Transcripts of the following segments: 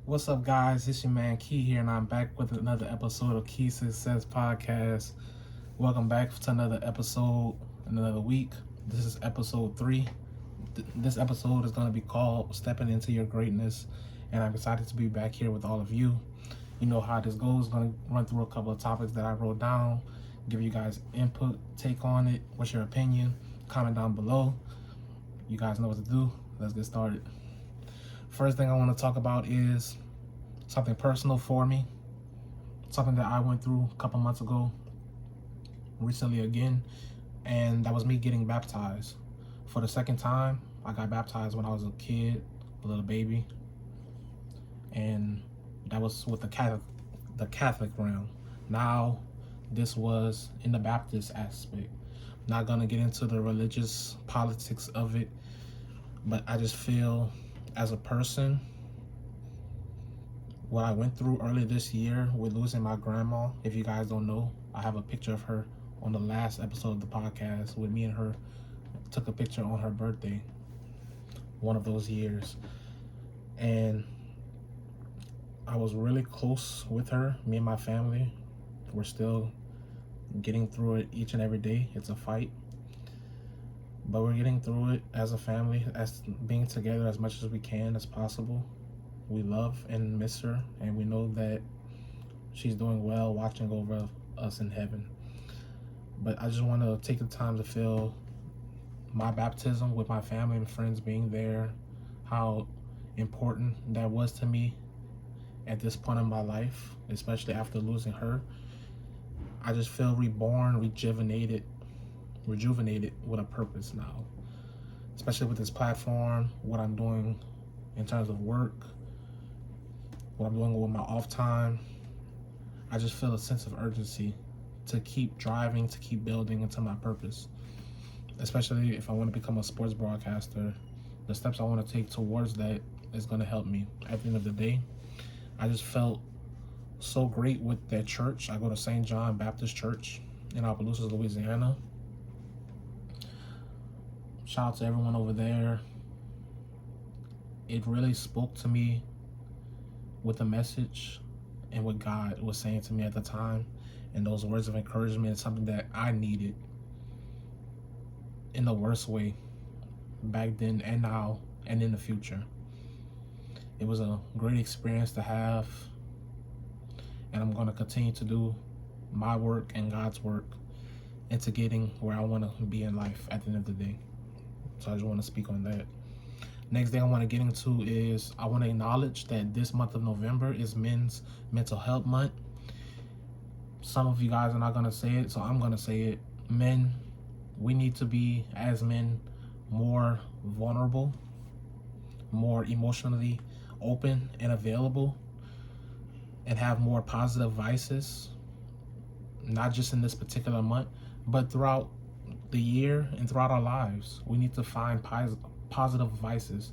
What's up, guys? It's your man Key here, and I'm back with another episode of Key Success Podcast. Welcome back to another episode, another week. This is episode 3. This episode is going to be called Stepping Into Your Greatness, and I'm excited to be back here with all of you. You know how this goes. Going to run through a couple of topics that I wrote down, give you guys input, take on it. What's your opinion? Comment down below. You guys know what to do. Let's get started. First thing I want to talk about is something personal for me, something that I went through a couple months ago, recently again, and that was me getting baptized. For the second time, I got baptized when I was a kid, a little baby, and that was with the Catholic realm. Now, this was in the Baptist aspect. Not gonna get into the religious politics of it, but I just feel as a person, what I went through earlier this year with losing my grandma. If you guys don't know, I have a picture of her on the last episode of the podcast with me and her. Took a picture on her birthday, one of those years. And I was really close with her. Me and my family, we're still getting through it each and every day. It's a fight, but we're getting through it as a family, as being together as much as we can as possible. We love and miss her, and we know that she's doing well, watching over us in heaven. But I just want to take the time to feel my baptism with my family and friends being there, how important that was to me at this point in my life, especially after losing her. I just feel reborn, rejuvenated with a purpose now, especially with this platform, what I'm doing in terms of work, what I'm doing with my off time. I just feel a sense of urgency to keep driving, to keep building into my purpose, especially if I want to become a sports broadcaster. The steps I want to take towards that is going to help me. At the end of the day, I just felt so great with that church. I go to St. John Baptist Church in Opelousas, Louisiana. Shout out to everyone over there. It really spoke to me with the message and what God was saying to me at the time, and those words of encouragement is something that I needed in the worst way back then and now and in the future. It was a great experience to have, and I'm going to continue to do my work and God's work into getting where I want to be in life at the end of the day. So I just want to speak on that. Next thing I want to get into is I want to acknowledge that this month of November is Men's Mental Health Month. Some of you guys are not going to say it, so I'm going to say it. Men, we need to be, as men, more vulnerable, more emotionally open and available, and have more positive vices, not just in this particular month, but throughout the year and throughout our lives. We need to find positive vices.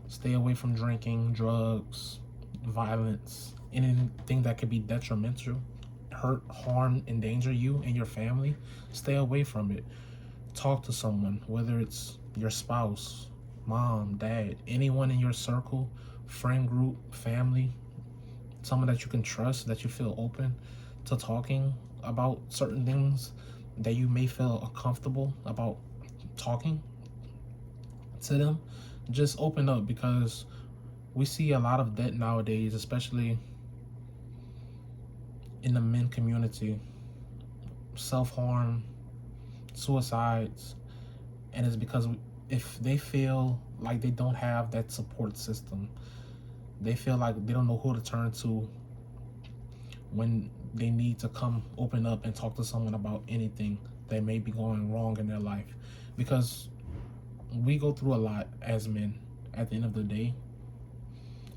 Stay away from drinking, drugs, violence, anything that could be detrimental, hurt, harm, endanger you and your family. Stay away from it. Talk to someone, whether it's your spouse, mom, dad, anyone in your circle, friend group, family, someone that you can trust, that you feel open to talking about certain things that you may feel uncomfortable about talking to them. Just open up, because we see a lot of that nowadays, especially in the men community. Self-harm, suicides, and it's because if they feel like they don't have that support system, they feel like they don't know who to turn to when they need to come open up and talk to someone about anything that may be going wrong in their life. Because we go through a lot as men at the end of the day,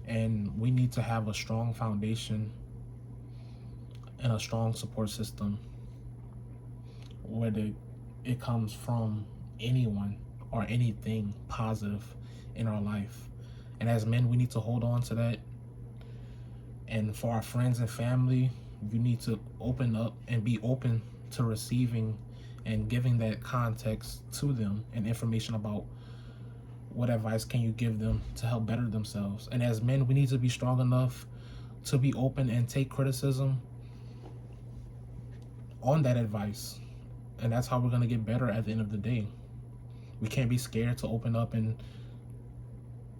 and we need to have a strong foundation and a strong support system, whether it comes from anyone or anything positive in our life. And as men, we need to hold on to that. And for our friends and family, you need to open up and be open to receiving and giving that context to them and information about what advice can you give them to help better themselves? And as men, we need to be strong enough to be open and take criticism on that advice. And that's how we're going to get better at the end of the day. We can't be scared to open up and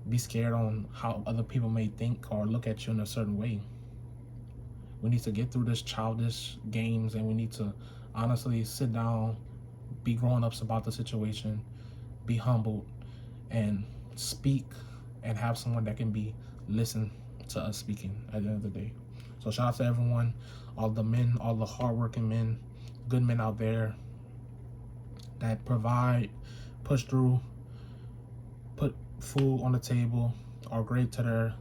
be scared on how other people may think or look at you in a certain way. We need to get through this childish games, and we need to honestly sit down, be grown-ups about the situation, be humbled, and speak, and have someone that can be listen to us speaking at the end of the day. So shout out to everyone, all the men, all the hardworking men, good men out there that provide, push through, put food on the table, are great to their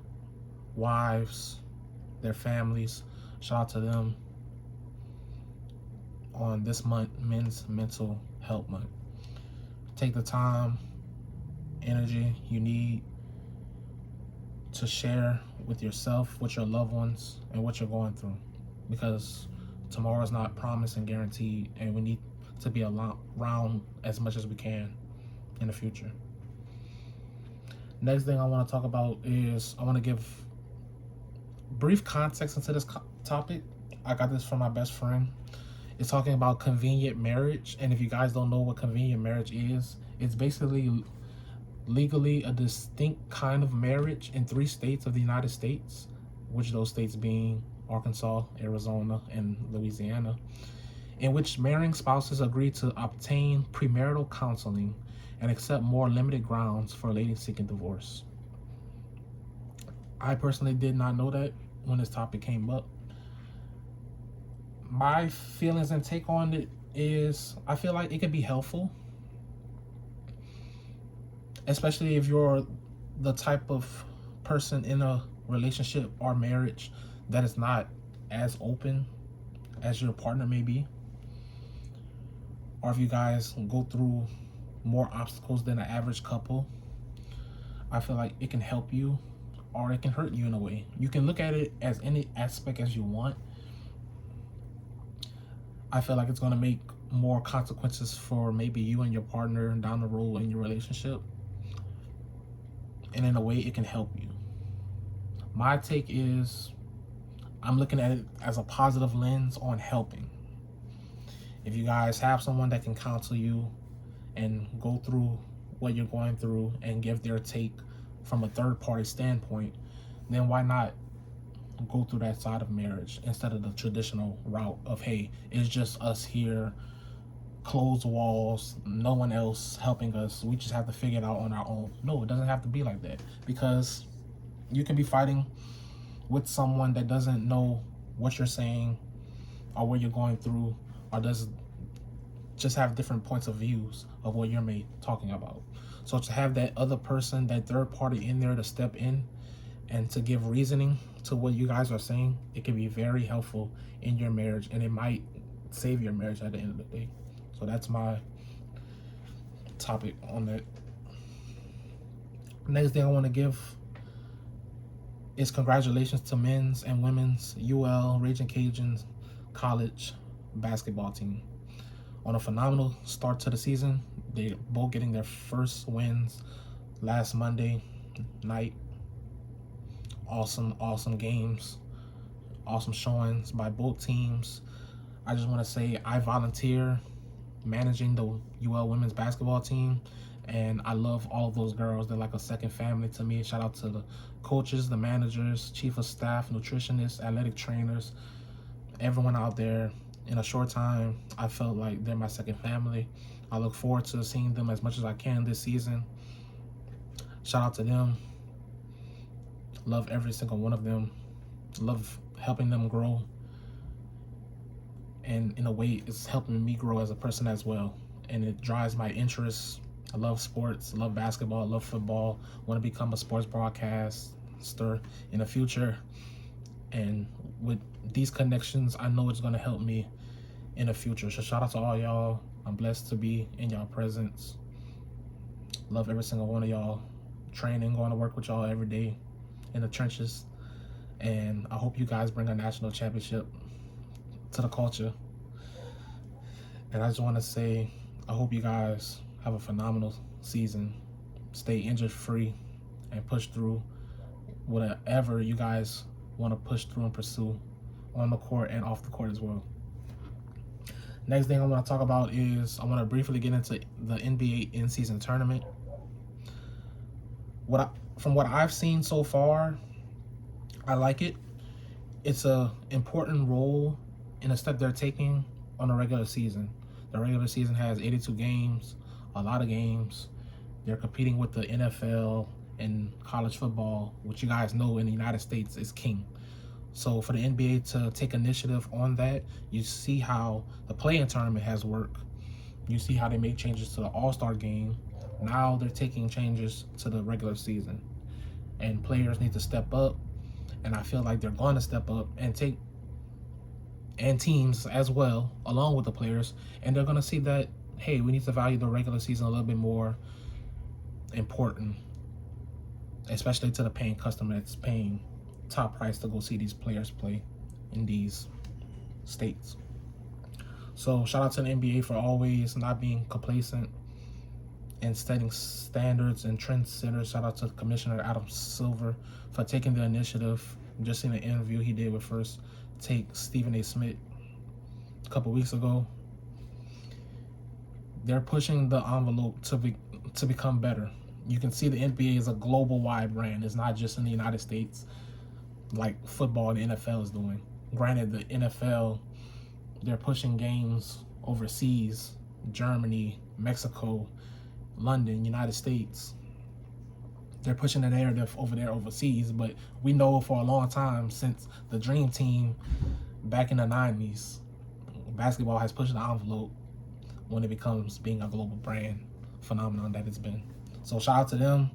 wives, their families. Shout out to them on this month, Men's Mental Health Month. Take the time, energy you need to share with yourself, with your loved ones, and what you're going through, because tomorrow is not promised and guaranteed, and we need to be around as much as we can in the future. Next thing I want to talk about is I want to give brief context into this topic. I got this from my best friend. It's talking about convenient marriage, and if you guys don't know what convenient marriage is, it's basically legally a distinct kind of marriage in 3 states of the United States, which those states being Arkansas, Arizona, and Louisiana, in which marrying spouses agree to obtain premarital counseling and accept more limited grounds for a lady seeking divorce. I personally did not know that when this topic came up. My feelings and take on it is I feel like it could be helpful, especially if you're the type of person in a relationship or marriage that is not as open as your partner may be, or if you guys go through more obstacles than an average couple. I feel like it can help you or it can hurt you in a way. You can look at it as any aspect as you want. I feel like it's going to make more consequences for maybe you and your partner down the road in your relationship, and in a way it can help you. My take is I'm looking at it as a positive lens on helping. If you guys have someone that can counsel you and go through what you're going through and give their take from a third party standpoint, then why not go through that side of marriage instead of the traditional route of, hey, it's just us here, closed walls, no one else helping us, we just have to figure it out on our own. No, it doesn't have to be like that, because you can be fighting with someone that doesn't know what you're saying or what you're going through, or does just have different points of views of what you're talking about. So to have that other person, that third party in there to step in and to give reasoning to what you guys are saying, it can be very helpful in your marriage, and it might save your marriage at the end of the day. So that's my topic on that. Next thing I want to give is congratulations to men's and women's UL Raging Cajuns college basketball team on a phenomenal start to the season. They're both getting their first wins last Monday night. Awesome games, awesome showings by both teams. I just want to say I volunteer managing the UL women's basketball team, and I love all of those girls. They're like a second family to me. Shout out to the coaches, the managers, chief of staff, nutritionists, athletic trainers, everyone out there. In a short time, I felt like they're my second family. I look forward to seeing them as much as I can this season. Shout out to them. Love every single one of them. Love helping them grow. And in a way, it's helping me grow as a person as well. And it drives my interests. I love sports, love basketball, love football. Want to become a sports broadcaster in the future. And with these connections, I know it's going to help me in the future. So shout out to all y'all. I'm blessed to be in y'all presence. Love every single one of y'all. Training, going to work with y'all every day in the trenches. And I hope you guys bring a national championship to the culture. And I just want to say, I hope you guys have a phenomenal season. stay injury free and push through whatever you guys want to push through and pursue on the court and off the court as well. Next thing I want to talk about is I want to briefly get into the NBA in-season tournament. From what I've seen so far, I like it. It's a important role in a step they're taking on the regular season. The regular season has 82 games, a lot of games. They're competing with the NFL and college football, which you guys know in the United States is king. So for the NBA to take initiative on that, you see how the play-in tournament has worked. You see how they make changes to the All-Star game. Now they're taking changes to the regular season. And players need to step up. And I feel like they're going to step up and teams as well, along with the players. And they're going to see that, hey, we need to value the regular season a little bit more important, especially to the paying customer that's paying top price to go see these players play in these states. So shout out to the NBA for always not being complacent and setting standards and trendsetters. Shout out to Commissioner Adam Silver for taking the initiative. Just in an interview he did with First Take Stephen A. Smith a couple weeks ago. They're pushing the envelope to become better. You can see the NBA is a global wide brand. It's not just in the United States like football and the NFL is doing. Granted, the NFL, they're pushing games overseas, Germany, Mexico, London, United States. They're pushing the narrative over there overseas, but we know for a long time since the Dream Team back in the 90s, basketball has pushed the envelope when it becomes being a global brand phenomenon that it's been. So shout out to them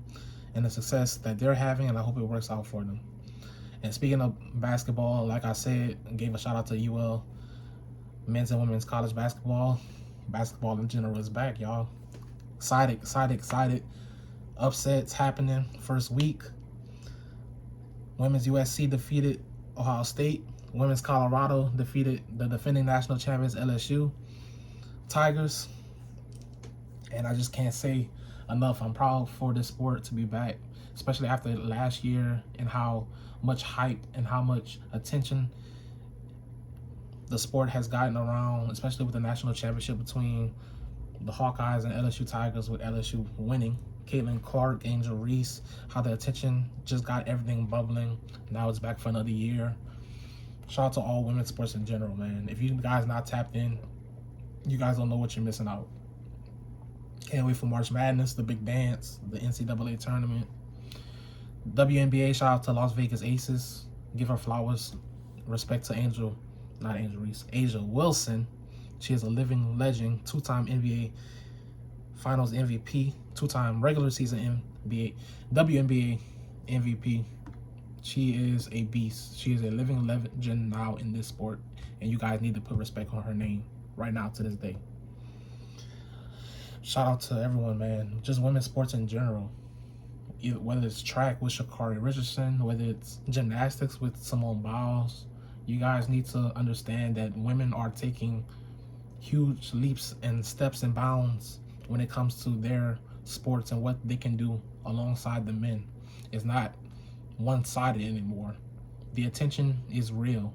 and the success that they're having, and I hope it works out for them. And speaking of basketball, like I said, I gave a shout out to UL men's and women's college basketball. Basketball in general is back, y'all. Excited. Upsets happening first week. Women's USC defeated Ohio State. Women's Colorado defeated the defending national champions LSU Tigers. And I just can't say enough. I'm proud for this sport to be back, especially after last year and how much hype and how much attention the sport has gotten around, especially with the national championship between the Hawkeyes and LSU Tigers, with LSU winning. Caitlin Clark, Angel Reese, how the attention just got everything bubbling. Now it's back for another year. Shout out to all women's sports in general, man. If you guys not tapped in, you guys don't know what you're missing out. Can't wait for March Madness, the big dance, the NCAA tournament. WNBA, shout out to Las Vegas Aces. Give her flowers. Respect to A'ja Wilson. She is a living legend, two-time NBA Finals MVP, two-time regular season WNBA MVP. She is a beast. She is a living legend now in this sport, and you guys need to put respect on her name right now to this day. Shout out to everyone, man. Just women's sports in general. Whether it's track with Sha'Carri Richardson, whether it's gymnastics with Simone Biles, you guys need to understand that women are taking huge leaps and steps and bounds when it comes to their sports and what they can do alongside the men. It's not one-sided anymore. The attention is real,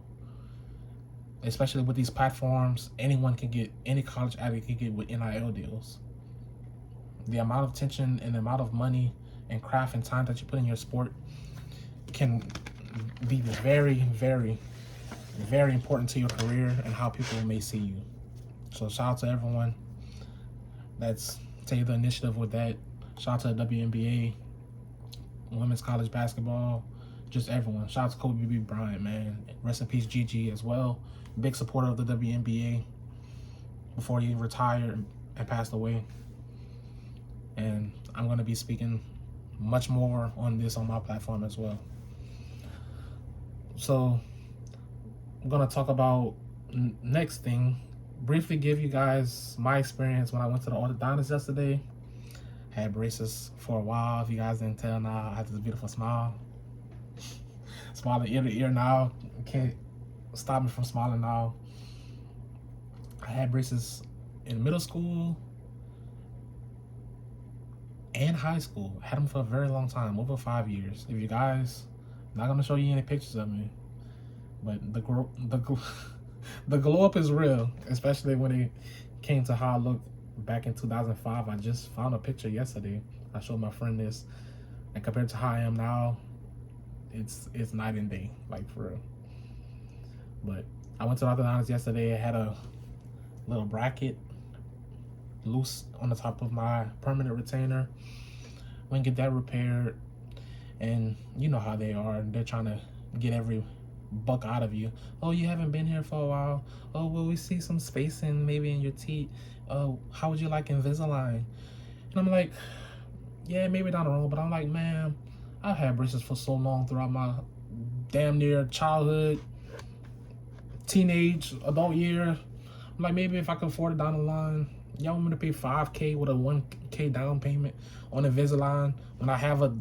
especially with these platforms. Anyone can get, any college athlete can get with NIL deals. The amount of attention and the amount of money and craft and time that you put in your sport can be very, very, very important to your career and how people may see you. So shout out to everyone that's taking the initiative with that. Shout out to the WNBA, women's college basketball, just everyone. Shout out to Kobe B. Bryant, man. Rest in peace, Gigi, as well. Big supporter of the WNBA before he retired and passed away. And I'm going to be speaking much more on this on my platform as well. So I'm going to talk about next thing. Briefly give you guys my experience when I went to the orthodontist yesterday. Had braces for a while. If you guys didn't tell, now I have this beautiful smile. Smiling ear to ear now. Can't stop me from smiling now. I had braces in middle school and high school. I had him for a very long time, over 5 years. If you guys, I'm not gonna show you any pictures of me, but the glow up is real, especially when it came to how I looked back in 2005. I just found a picture yesterday. I showed my friend this, and compared to how I am now, it's night and day, like for real. But I went to the orthodontist yesterday. I had a little bracket loose on the top of my permanent retainer. Went and get that repaired, and you know how they are. They're trying to get every buck out of you. Oh, you haven't been here for a while. Oh, well, we see some spacing maybe in your teeth. Oh, how would you like Invisalign? And I'm like, yeah, maybe down the road. But I'm like, man, I've had braces for so long throughout my damn near childhood, teenage, adult year. I'm like, maybe if I can afford it down the line, y'all want me to pay $5K with a $1K down payment on Invisalign when I have a,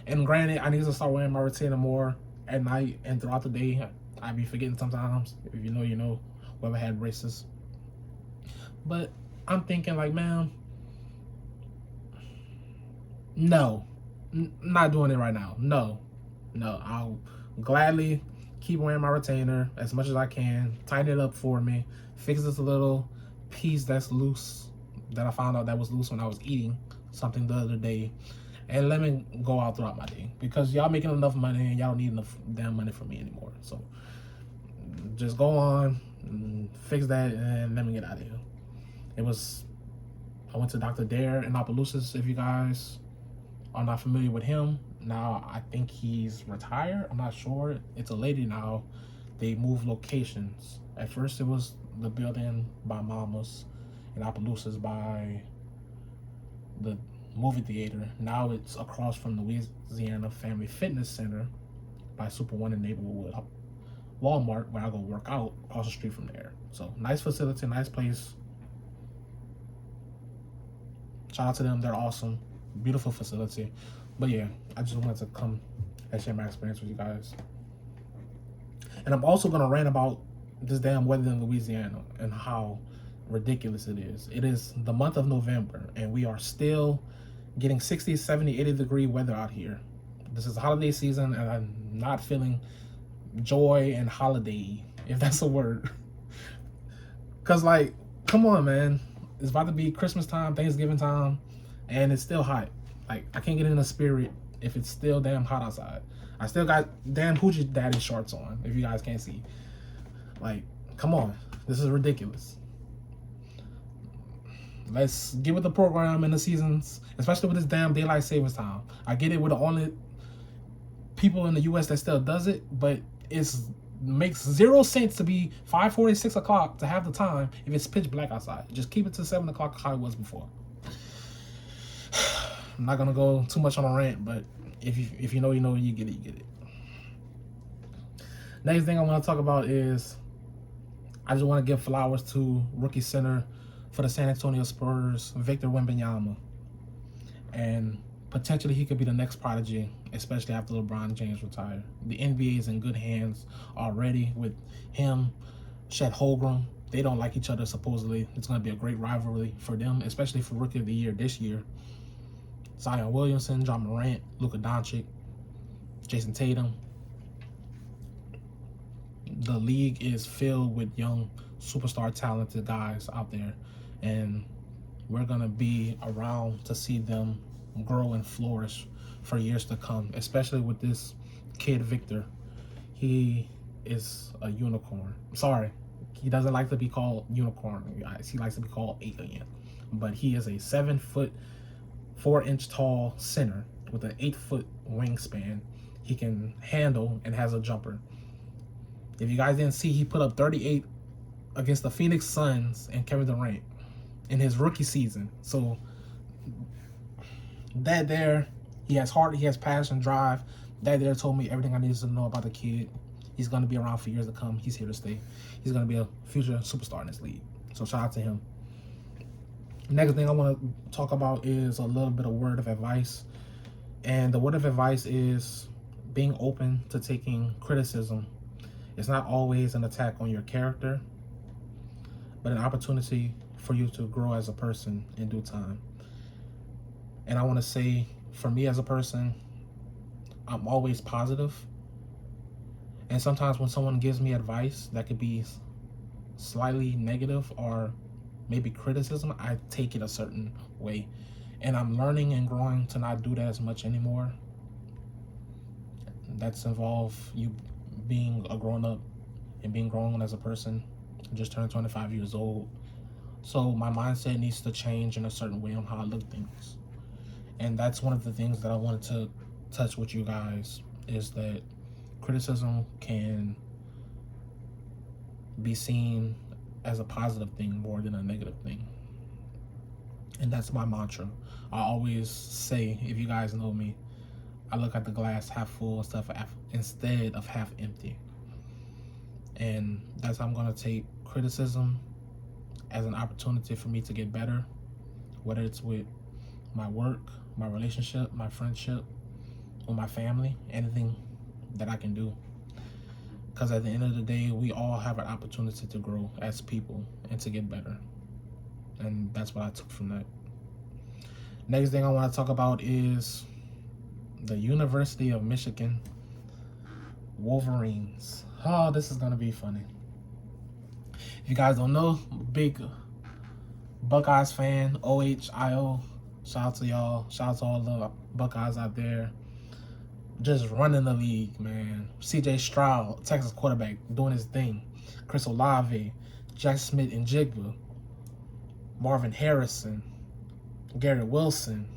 and granted, I need to start wearing my retainer more at night and throughout the day. I be forgetting sometimes. If you know, you know, whoever had braces. But I'm thinking like, man, no, not doing it right now. No, I'll gladly keep wearing my retainer as much as I can. Tighten it up for me. Fix this little piece that's loose that I found out that was loose when I was eating something the other day. And let me go out throughout my day, because y'all making enough money and y'all don't need enough damn money from me anymore. So just go on, fix that, and let me get out of here. I went to Dr. Dare in Opelousas. If you guys are not familiar with him, now I think he's retired. I'm not sure. It's a lady now. They moved locations. At first it was the building by Mama's in Opelousas by the movie theater. Now it's across from the Louisiana Family Fitness Center by Super One in Neighborhood Walmart, where I go work out across the street from there. So nice facility, nice place. Shout out to them, they're awesome. Beautiful facility. But yeah, I just wanted to come and share my experience with you guys. And I'm also gonna rant about this damn weather in Louisiana and how ridiculous it is. It is the month of November and we are still getting 60, 70, 80 degree weather out here. This is the holiday season and I'm not feeling joy and holiday, if that's a word. Cause like, come on, man. It's about to be Christmas time, Thanksgiving time, and it's still hot. Like, I can't get in the spirit if it's still damn hot outside. I still got damn Hoochie Daddy shorts on, if you guys can't see. Like, come on. This is ridiculous. Let's get with the program and the seasons, especially with this damn daylight savings time. I get it, we're the only people in the U.S. that still does it, but it's makes zero sense to be 5:40, 6 o'clock to have the time if it's pitch black outside. Just keep it to 7 o'clock how it was before. I'm not gonna go too much on a rant, but if you know, you know, you get it, you get it. Next thing I want to talk about is I just want to give flowers to rookie center for the San Antonio Spurs, Victor Wembanyama. And potentially he could be the next prodigy, especially after LeBron James retired. The NBA is in good hands already with him, Chet Holmgren. They don't like each other, supposedly. It's going to be a great rivalry for them, especially for Rookie of the Year this year. Zion Williamson, John Morant, Luka Doncic, Jason Tatum. The league is filled with young, superstar, talented guys out there. And we're going to be around to see them grow and flourish for years to come, especially with this kid Victor. He is a unicorn. Sorry, he doesn't like to be called unicorn, guys. He likes to be called alien. But he is a 7 foot 4 inch tall center with an 8 foot wingspan. He can handle and has a jumper. If you guys didn't see, he put up 38 against the Phoenix Suns and Kevin Durant in his rookie season. So that there, he has heart, he has passion, drive. That there told me everything I needed to know about the kid. He's going to be around for years to come. He's here to stay. He's going to be a future superstar in this league. So shout out to him. Next thing I want to talk about is a little bit of word of advice. And the word of advice is being open to taking criticism. It's not always an attack on your character, but an opportunity for you to grow as a person in due time. And I want to say, for me as a person, I'm always positive. And sometimes when someone gives me advice that could be slightly negative or maybe criticism, I take it a certain way. And I'm learning and growing to not do that as much anymore. That's involved you being a grown up and being grown as a person. I just turned 25 years old. So my mindset needs to change in a certain way on how I look at things. And that's one of the things that I wanted to touch with you guys, is that criticism can be seen as a positive thing more than a negative thing. And that's my mantra. I always say, if you guys know me, I look at the glass half full and stuff instead of half empty. And that's how I'm going to take criticism as an opportunity for me to get better, whether it's with my work, my relationship, my friendship, or my family, anything that I can do. Because at the end of the day, we all have an opportunity to grow as people and to get better. And that's what I took from that. Next thing I want to talk about is the University of Michigan Wolverines. Oh, this is going to be funny. If you guys don't know, big Buckeyes fan, OHIO. Shout out to y'all. Shout out to all the Buckeyes out there. Just running the league, man. CJ Stroud, Texas quarterback, doing his thing. Chris Olave, Jack Smith and Jigba, Marvin Harrison, Garrett Wilson,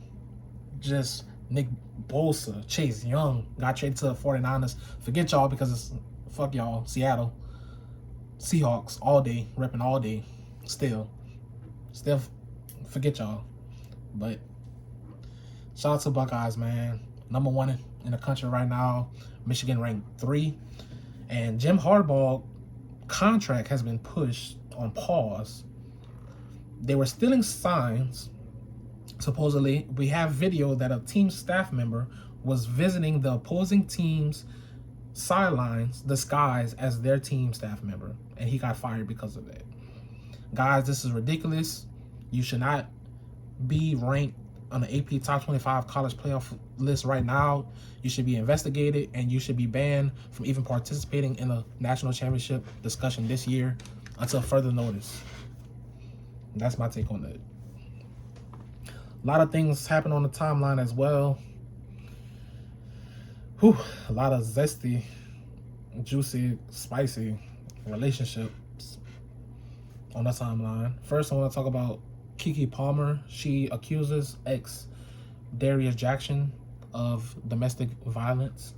just Nick Bosa, Chase Young, got traded to the 49ers. Forget y'all because it's fuck y'all, Seattle. Seahawks all day, repping all day. Still forget y'all. But shout out to Buckeyes, man. Number one in the country right now. Michigan ranked 3. And Jim Harbaugh contract has been pushed on pause. They were stealing signs. Supposedly, we have video that a team staff member was visiting the opposing team's sidelines disguised as their team staff member, and he got fired because of that. Guys, this is ridiculous. You should not be ranked on the AP Top 25 college playoff list right now. You should be investigated, and you should be banned from even participating in a national championship discussion this year until further notice. That's my take on that. A lot of things happen on the timeline as well. A lot of zesty, juicy, spicy relationships on the timeline. First, I want to talk about Keke Palmer. She accuses ex Darius Jackson of domestic violence.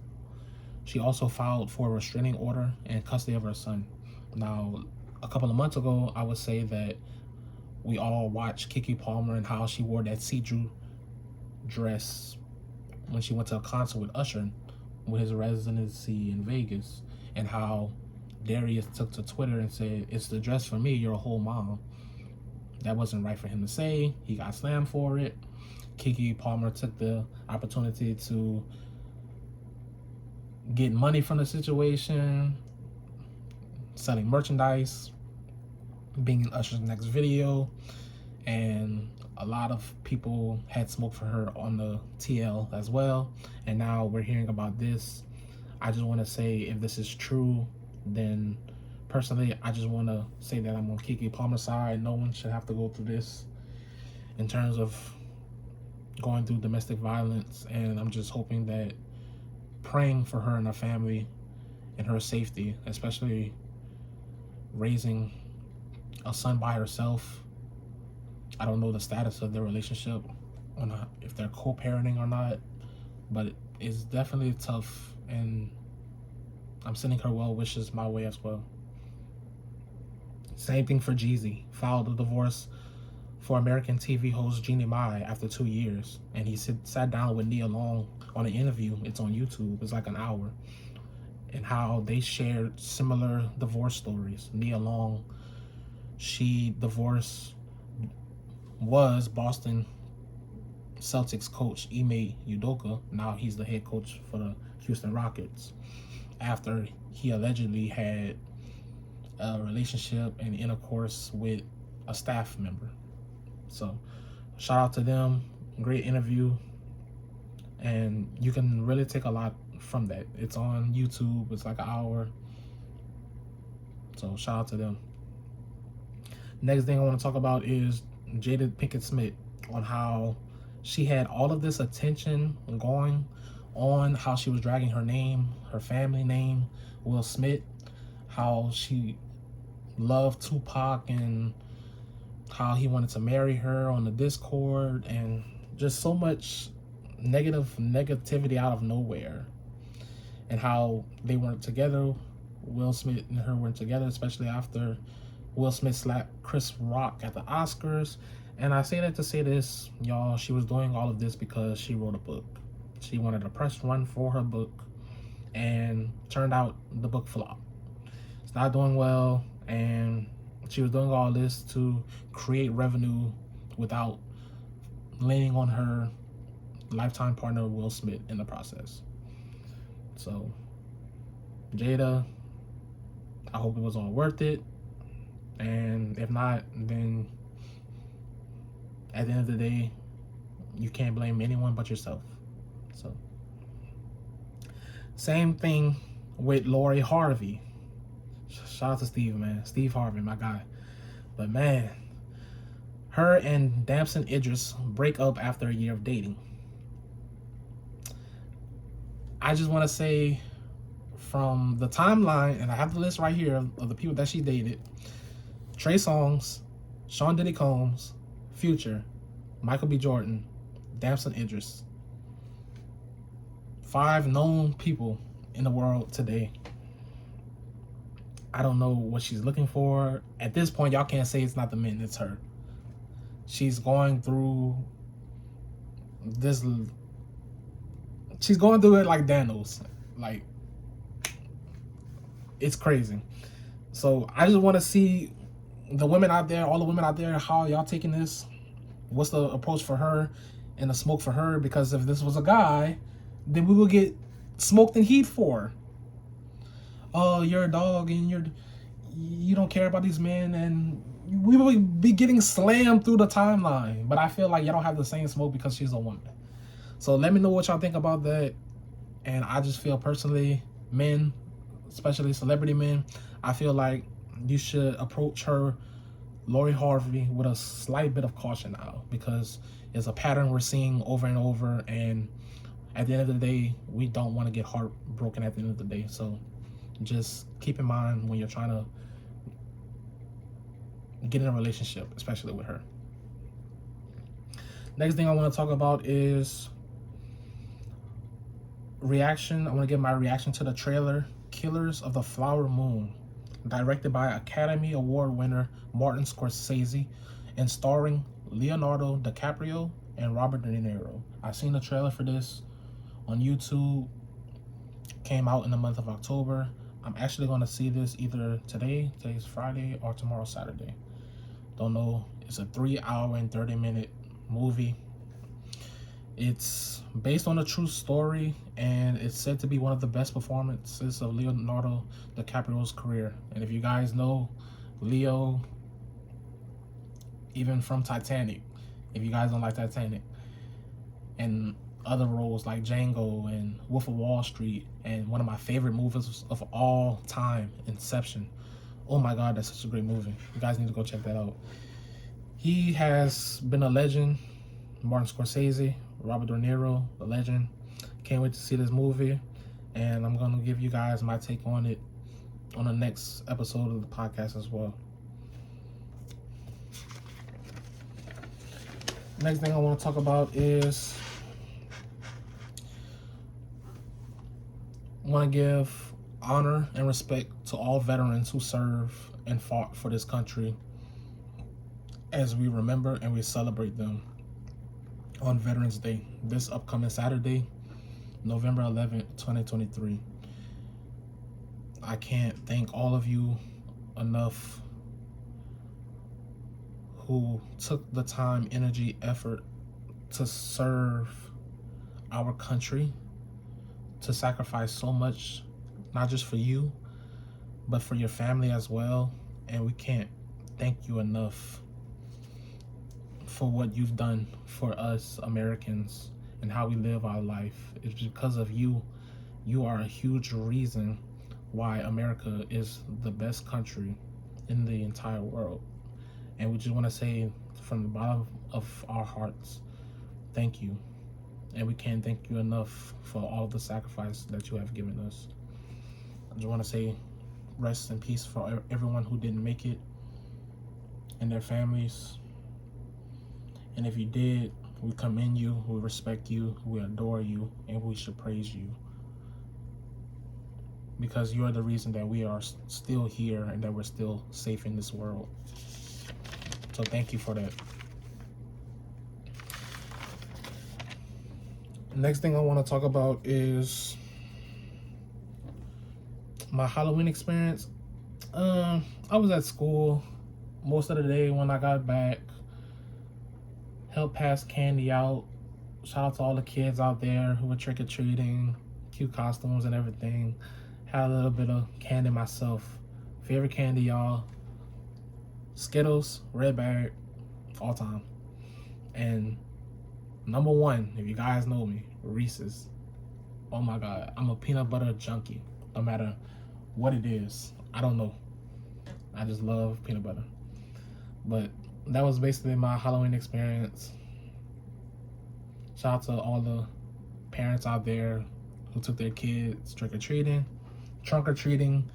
She also filed for a restraining order and custody of her son. Now, a couple of months ago, I would say that we all watched Keke Palmer and how she wore that see-through dress when she went to a concert with Usher with his residency in Vegas, and how Darius took to Twitter and said, "It's the dress for me, you're a whole mom." That wasn't right for him to say. He got slammed for it. Keke Palmer took the opportunity to get money from the situation, selling merchandise, being in Usher's next video, and a lot of people had smoke for her on the TL as well. And now we're hearing about this. I just want to say, if this is true, then personally, I just want to say that I'm on Keke Palmer's side. No one should have to go through this in terms of going through domestic violence. And I'm just hoping that, praying for her and her family and her safety, especially raising a son by herself. I don't know the status of their relationship, or not, if they're co-parenting or not, but it's definitely tough, and I'm sending her well wishes my way as well. Same thing for Jeezy. Filed a divorce for American TV host Jeannie Mai after 2 years, and he sat down with Nia Long on an interview. It's on YouTube. It's like an hour, and how they shared similar divorce stories. Nia Long, she was Boston Celtics coach Ime Udoka. Now he's the head coach for the Houston Rockets, after he allegedly had a relationship and intercourse with a staff member. So shout out to them. great interview, and you can really take a lot from that. It's on YouTube. It's like an hour. So shout out to them. Next thing I want to talk about is Jada Pinkett Smith, on how she had all of this attention going on, how she was dragging her name, her family name, Will Smith, how she loved Tupac and how he wanted to marry her on the Discord, and just so much negativity out of nowhere, and how they weren't together. Will Smith and her weren't together, especially after Will Smith slapped Chris Rock at the Oscars. And I say that to say this, y'all, she was doing all of this because she wrote a book. She wanted a press run for her book, and turned out the book flopped. It's not doing well, and she was doing all this to create revenue without leaning on her lifetime partner, Will Smith, in the process. So, Jada, I hope it was all worth it. And if not, then at the end of the day, you can't blame anyone but yourself. So, same thing with Lori Harvey. Shout out to Steve, man. Steve Harvey, my guy. But man, her and Damson Idris break up after a year of dating. I just want to say, from the timeline, and I have the list right here of the people that she dated: Trey Songz, Sean Diddy Combs, Future, Michael B. Jordan, Damson Idris. 5 known people in the world today. I don't know what she's looking for. At this point, y'all can't say it's not the men, it's her. She's going through this. She's going through it like Thanos. Like, it's crazy. So I just want to see the women out there, all the women out there, how y'all taking this? What's the approach for her and the smoke for her? Because if this was a guy, then we will get smoked and heat for. Oh, you're a dog and you don't care about these men, and we will be getting slammed through the timeline. But I feel like y'all don't have the same smoke because she's a woman. So let me know what y'all think about that. And I just feel personally, men, especially celebrity men, I feel like you should approach her, Lori Harvey, with a slight bit of caution now, because it's a pattern we're seeing over and over, and at the end of the day, we don't want to get heartbroken at the end of the day. So just keep in mind when you're trying to get in a relationship, especially with her. Next thing I want to talk about is reaction. I want to give my reaction to the trailer, Killers of the Flower Moon, directed by Academy Award winner Martin Scorsese and starring Leonardo DiCaprio and Robert De Niro. I've seen the trailer for this on YouTube. Came out in the month of October. I'm actually going to see this either today's Friday, or tomorrow, Saturday. Don't know. It's a 3-hour and 30-minute movie. It's based on a true story, and it's said to be one of the best performances of Leonardo DiCaprio's career. And if you guys know Leo, even from Titanic, if you guys don't like Titanic, and other roles like Django and Wolf of Wall Street, and one of my favorite movies of all time, Inception. Oh my God, that's such a great movie. You guys need to go check that out. He has been a legend. Martin Scorsese, Robert De Niro, the legend. Can't wait to see this movie, and I'm going to give you guys my take on it on the next episode of the podcast as well. Next thing I want to talk about is I want to give honor and respect to all veterans who serve and fought for this country, as we remember and we celebrate them on Veterans Day, this upcoming Saturday, November 11th, 2023. I can't thank all of you enough who took the time, energy, effort to serve our country, to sacrifice so much, not just for you, but for your family as well. And we can't thank you enough for what you've done for us Americans and how we live our life. It's because of you. You are a huge reason why America is the best country in the entire world. And we just want to say from the bottom of our hearts, thank you. And we can't thank you enough for all the sacrifice that you have given us. I just want to say rest in peace for everyone who didn't make it and their families. And if you did, we commend you, we respect you, we adore you, and we should praise you. Because you are the reason that we are still here and that we're still safe in this world. So thank you for that. Next thing I want to talk about is my Halloween experience. I was at school most of the day. When I got back, helped pass candy out. Shout out to all the kids out there who were trick-or-treating, cute costumes and everything. Had a little bit of candy myself. Favorite candy, y'all, Skittles, red bag, all time. And number one, if you guys know me, Reese's. Oh my God, I'm a peanut butter junkie. No matter what it is, I don't know. I just love peanut butter. But that was basically my Halloween experience. Shout out to all the parents out there who took their kids trick-or-treating, trunk-or-treating,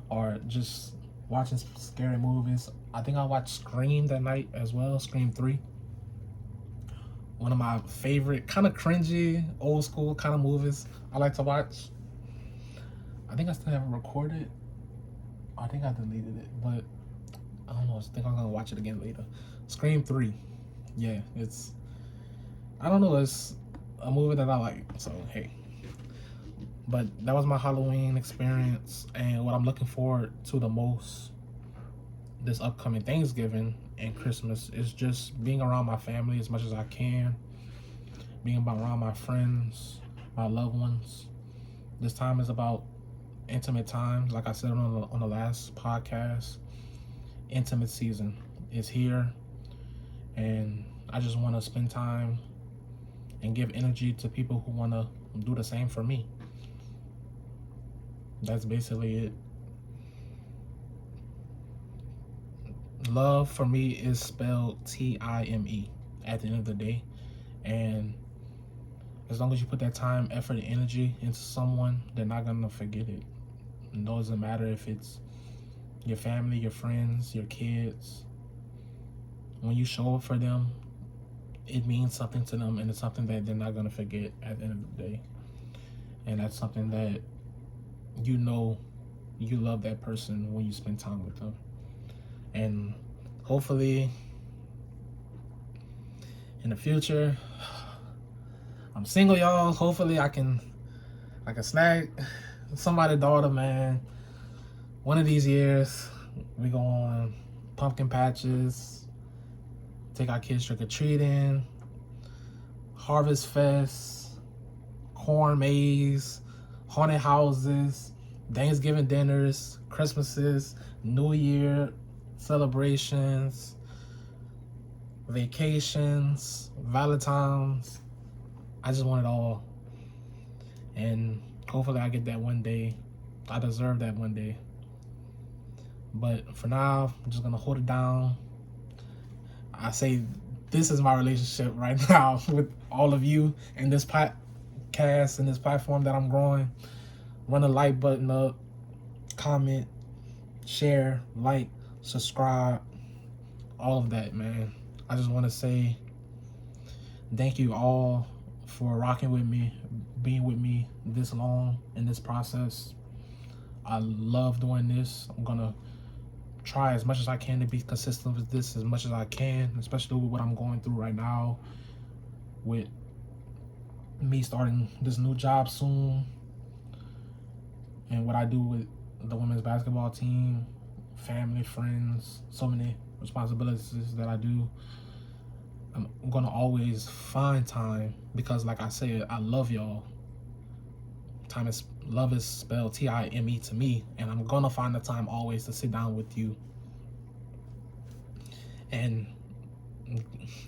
or just watching scary movies. I think I watched Scream that night as well, Scream 3. One of my favorite, kind of cringy, old school kind of movies I like to watch. I think I still have it recorded. I think I deleted it, but I don't know. I think I'm gonna watch it again later. Scream 3. Yeah, it's, I don't know, it's a movie that I like, so hey. But that was my Halloween experience, and what I'm looking forward to the most this upcoming Thanksgiving and Christmas is just being around my family as much as I can, being around my friends, my loved ones. This time is about intimate times. Like I said on the last podcast, intimate season is here, and I just want to spend time and give energy to people who want to do the same for me. That's basically it. Love for me is spelled T-I-M-E at the end of the day. And as long as you put that time, effort, and energy into someone, they're not going to forget it. It doesn't matter if it's your family, your friends, your kids. When you show up for them, it means something to them, and it's something that they're not going to forget at the end of the day. And that's something that you know you love that person when you spend time with them. And hopefully in the future, I'm single, y'all. Hopefully I can snag somebody's daughter, man. One of these years, we go on pumpkin patches, take our kids trick-or-treating, harvest fest, corn maze, haunted houses, Thanksgiving dinners, Christmases, New Year celebrations, vacations, Valentine's. I just want it all. And hopefully I get that one day. I deserve that one day. But for now, I'm just gonna hold it down. I say this is my relationship right now with all of you in this podcast and this platform that I'm growing. Run the like button up, comment, share, like, subscribe, all of that, man. I just want to say thank you all for rocking with me, being with me this long in this process. I love doing this. I'm gonna try as much as I can to be consistent with this as much as I can, especially with what I'm going through right now with me starting this new job soon and what I do with the women's basketball team, family, friends, so many responsibilities that I do. I'm gonna always find time because, like I said, I love y'all. Love is spelled T-I-M-E to me, and I'm gonna find the time always to sit down with you and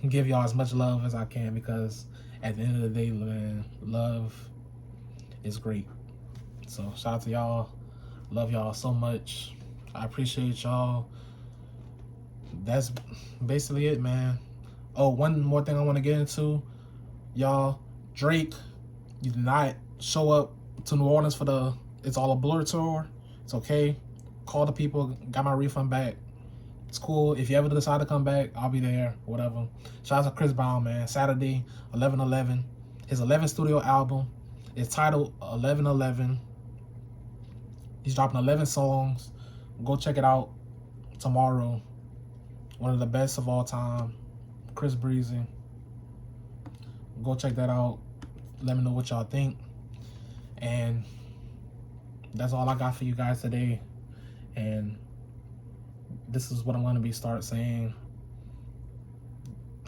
give y'all as much love as I can, because at the end of the day, man, love is great. So shout out to y'all. Love y'all so much. I appreciate y'all. That's basically it, man. Oh, one more thing I want to get into. Y'all, Drake, you did not show up to New Orleans for the It's All a Blur tour. It's okay. Call the people, got my refund back. It's cool. If you ever decide to come back, I'll be there, whatever. Shout out to Chris Brown, man. Saturday, 11/11. His 11th studio album is titled 11/11. He's dropping 11 songs. Go check it out tomorrow. One of the best of all time. Chris Breezy. Go check that out. Let me know what y'all think. And that's all I got for you guys today. And this is what I'm going to start saying.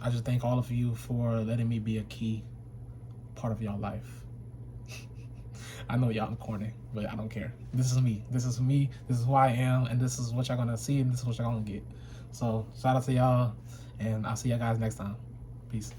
I just thank all of you for letting me be a key part of your life. I know y'all corny, but I don't care. This is me. This is me. This is who I am. And this is what y'all going to see. And this is what y'all going to get. So shout out to y'all. And I'll see y'all guys next time. Peace.